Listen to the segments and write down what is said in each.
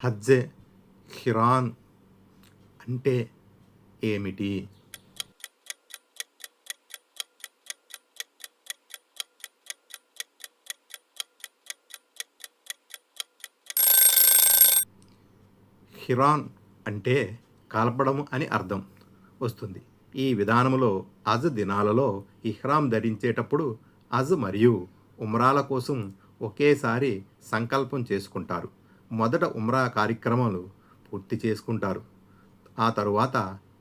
హజ్జే ఖిరాన్ అంటే ఏమిటి? ఖిరాన్ అంటే కలపడం అని అర్థం వస్తుంది. ఈ విధానంలో హజ్ దినాలలో ఇహ్రాం ధరించేటప్పుడు హజ్ మరియు ఉమ్రాల కోసం ఒకేసారి సంకల్పం చేసుకుంటారు. మొదట ఉమ్రా కార్యక్రమాలు పూర్తి చేసుకుంటారు. ఆ తరువాత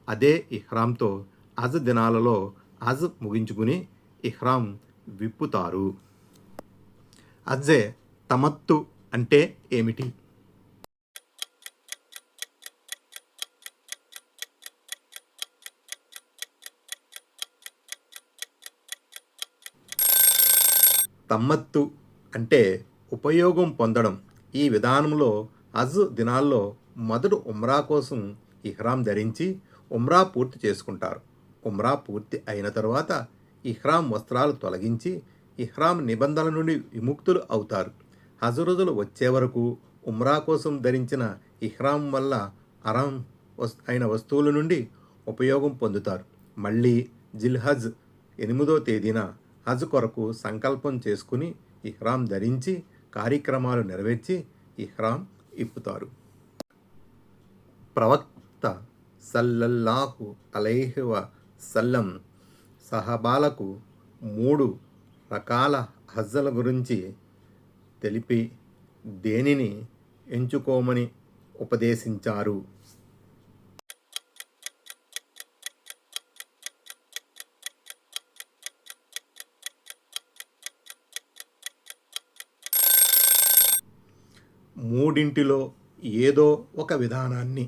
అదే ఇహ్రాంతో హజ్ దినాలలో హజ్ ముగించుకుని ఇహ్రాం విప్పుతారు. హజ్జే తమత్తు అంటే ఏమిటి? తమ్మత్తు అంటే ఉపయోగం పొందడం. ఈ విధానంలో హజ్ దినాల్లో మొదట ఉమ్రా కోసం ఇహ్రాం ధరించి ఉమ్రా పూర్తి చేసుకుంటారు. ఉమ్రా పూర్తి అయిన తరువాత ఇహ్రాం వస్త్రాలు తొలగించి ఇహ్రాం నిబంధనల నుండి విముక్తులు అవుతారు. హజ్ రోజులు వచ్చే వరకు ఉమ్రా కోసం ధరించిన ఇహ్రాం వల్ల అరాం అయిన వస్తువుల నుండి ఉపయోగం పొందుతారు. మళ్ళీ జిల్హజ్ 8వ తేదీన హజ్ కొరకు సంకల్పం చేసుకుని ఇహ్రాం ధరించి కార్యక్రమాలు నెరవేర్చి ఇహ్రాం ఇప్పుతారు. ప్రవక్త సల్లల్లాహు అలైహి వసల్లం సహబాలకు 3 రకాల హజ్జల గురించి తెలిపి దేనిని ఎంచుకోమని ఉపదేశించారు? మూడింటిలో ఏదో ఒక విధానాన్ని